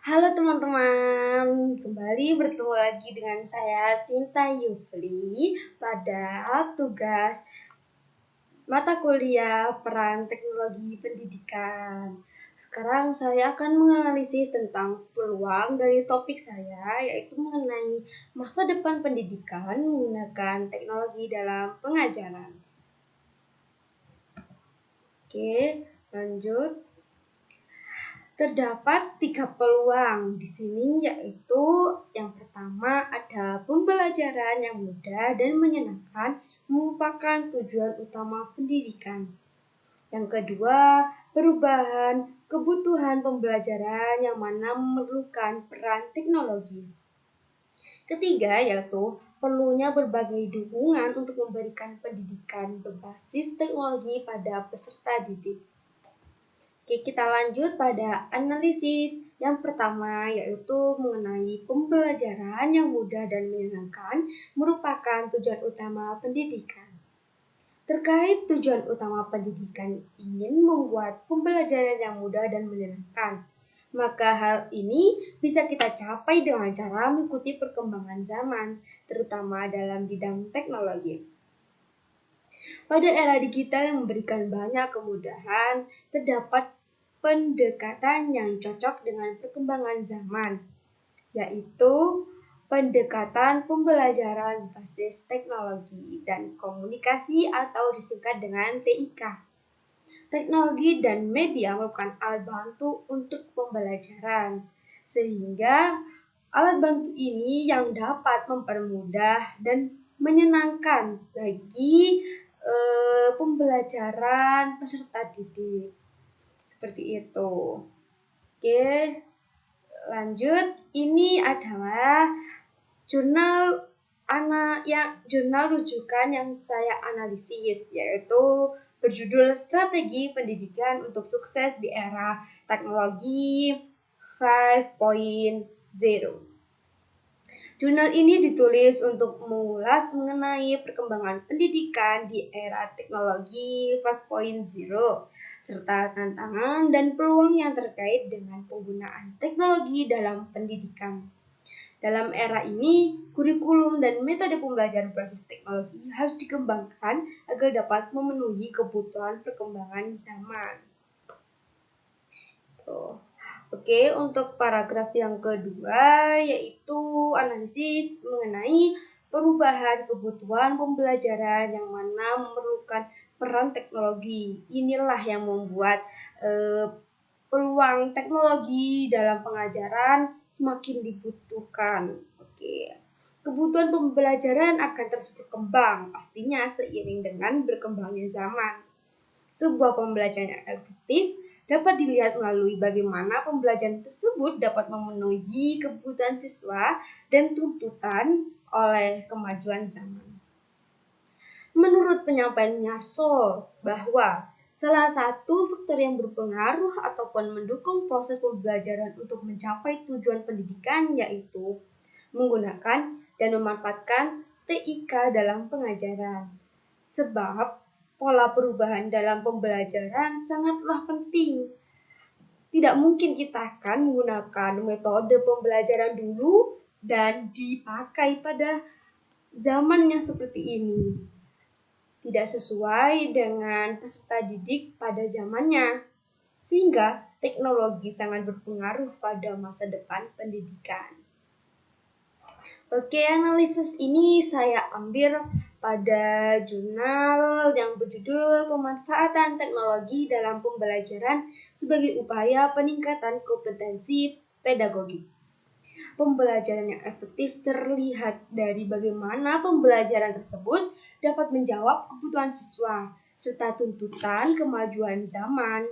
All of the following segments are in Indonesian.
Halo teman-teman, kembali bertemu lagi dengan saya Sinta Yufli pada tugas mata kuliah peran teknologi pendidikan. Sekarang saya akan menganalisis tentang peluang dari topik saya, yaitu mengenai masa depan pendidikan menggunakan teknologi dalam pengajaran. Oke, lanjut. Terdapat 3 peluang di sini, yaitu yang pertama ada pembelajaran yang mudah dan menyenangkan merupakan tujuan utama pendidikan. Yang kedua, perubahan kebutuhan pembelajaran yang mana memerlukan peran teknologi. Ketiga, yaitu perlunya berbagai dukungan untuk memberikan pendidikan berbasis teknologi pada peserta didik. Oke, kita lanjut pada analisis yang pertama, yaitu mengenai pembelajaran yang mudah dan menyenangkan merupakan tujuan utama pendidikan. Terkait tujuan utama pendidikan ingin membuat pembelajaran yang mudah dan menyenangkan, maka hal ini bisa kita capai dengan cara mengikuti perkembangan zaman, terutama dalam bidang teknologi. Pada era digital yang memberikan banyak kemudahan, terdapat pendekatan yang cocok dengan perkembangan zaman, yaitu pendekatan pembelajaran berbasis teknologi dan komunikasi atau disingkat dengan TIK. Teknologi dan media merupakan alat bantu untuk pembelajaran, sehingga alat bantu ini yang dapat mempermudah dan menyenangkan bagi pembelajaran peserta didik. Seperti itu. Oke, lanjut. Ini adalah jurnal rujukan yang saya analisis, yaitu berjudul Strategi Pendidikan untuk Sukses di Era Teknologi 5.0. Jurnal ini ditulis untuk mengulas mengenai perkembangan pendidikan di era teknologi 5.0 serta tantangan dan peluang yang terkait dengan penggunaan teknologi dalam pendidikan. Dalam era ini, kurikulum dan metode pembelajaran berbasis teknologi harus dikembangkan agar dapat memenuhi kebutuhan perkembangan zaman. Oke, untuk paragraf yang kedua yaitu analisis mengenai perubahan kebutuhan pembelajaran yang mana memerlukan peran teknologi. Inilah yang membuat peluang teknologi dalam pengajaran semakin dibutuhkan. Oke. Kebutuhan pembelajaran akan terus berkembang, pastinya seiring dengan berkembangnya zaman. Sebuah pembelajaran yang efektif dapat dilihat melalui bagaimana pembelajaran tersebut dapat memenuhi kebutuhan siswa dan tuntutan oleh kemajuan zaman. Menurut penyampaian Nyarso bahwa salah satu faktor yang berpengaruh ataupun mendukung proses pembelajaran untuk mencapai tujuan pendidikan yaitu menggunakan dan memanfaatkan TIK dalam pengajaran. Sebab pola perubahan dalam pembelajaran sangatlah penting. Tidak mungkin kita akan menggunakan metode pembelajaran dulu dan dipakai pada zamannya seperti ini. Tidak sesuai dengan peserta didik pada zamannya, sehingga teknologi sangat berpengaruh pada masa depan pendidikan. Oke, analisis ini saya ambil pada jurnal yang berjudul Pemanfaatan Teknologi dalam Pembelajaran sebagai Upaya Peningkatan Kompetensi Pedagogik. Pembelajaran yang efektif terlihat dari bagaimana pembelajaran tersebut dapat menjawab kebutuhan siswa serta tuntutan kemajuan zaman.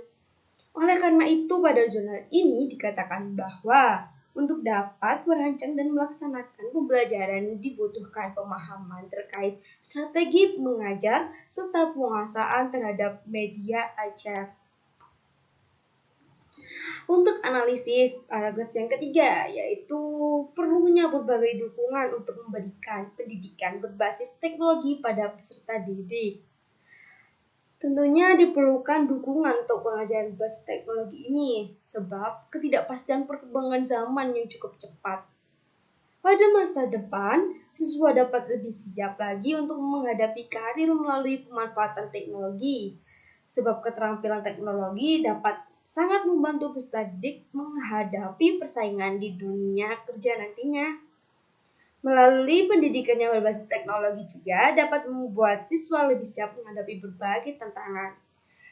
Oleh karena itu, pada jurnal ini dikatakan bahwa untuk dapat merancang dan melaksanakan pembelajaran dibutuhkan pemahaman terkait strategi mengajar serta penguasaan terhadap media ajar. Untuk analisis paragraf yang ketiga, yaitu perlunya berbagai dukungan untuk memberikan pendidikan berbasis teknologi pada peserta didik. Tentunya diperlukan dukungan untuk pengajaran berbasis teknologi ini, sebab ketidakpastian perkembangan zaman yang cukup cepat. Pada masa depan, siswa dapat lebih siap lagi untuk menghadapi karir melalui pemanfaatan teknologi, sebab keterampilan teknologi dapat sangat membantu peserta didik menghadapi persaingan di dunia kerja nantinya. Melalui pendidikan yang berbasis teknologi juga dapat membuat siswa lebih siap menghadapi berbagai tantangan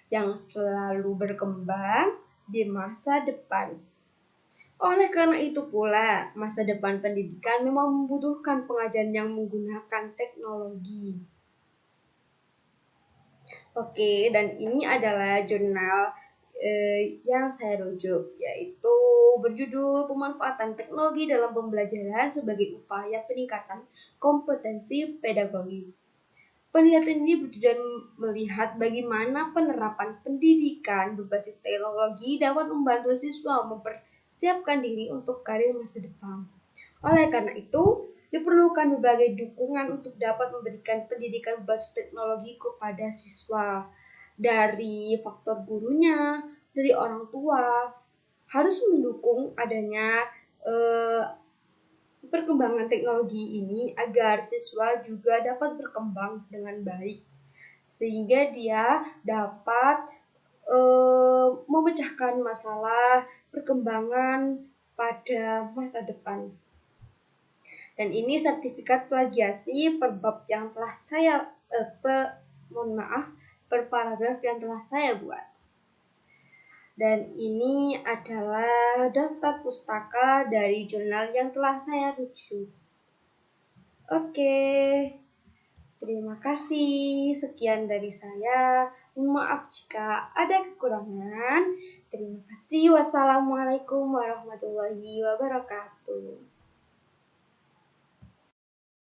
yang selalu berkembang di masa depan. Oleh karena itu pula, masa depan pendidikan memang membutuhkan pengajaran yang menggunakan teknologi. Oke, dan ini adalah jurnal yang saya rujuk, yaitu berjudul Pemanfaatan Teknologi dalam Pembelajaran sebagai Upaya Peningkatan Kompetensi Pedagogi. Penelitian ini bertujuan melihat bagaimana penerapan pendidikan berbasis teknologi dapat membantu siswa mempersiapkan diri untuk karir masa depan. Oleh karena itu, diperlukan berbagai dukungan untuk dapat memberikan pendidikan berbasis teknologi kepada siswa. Dari faktor gurunya, dari orang tua, harus mendukung adanya perkembangan teknologi ini agar siswa juga dapat berkembang dengan baik, sehingga dia dapat memecahkan masalah perkembangan pada masa depan. Dan ini sertifikat plagiasi per bab yang telah saya per paragraf yang telah saya buat. Dan ini adalah daftar pustaka dari jurnal yang telah saya rujuk. Oke, terima kasih. Sekian dari saya. Mohon maaf jika ada kekurangan. Terima kasih. Wassalamualaikum warahmatullahi wabarakatuh.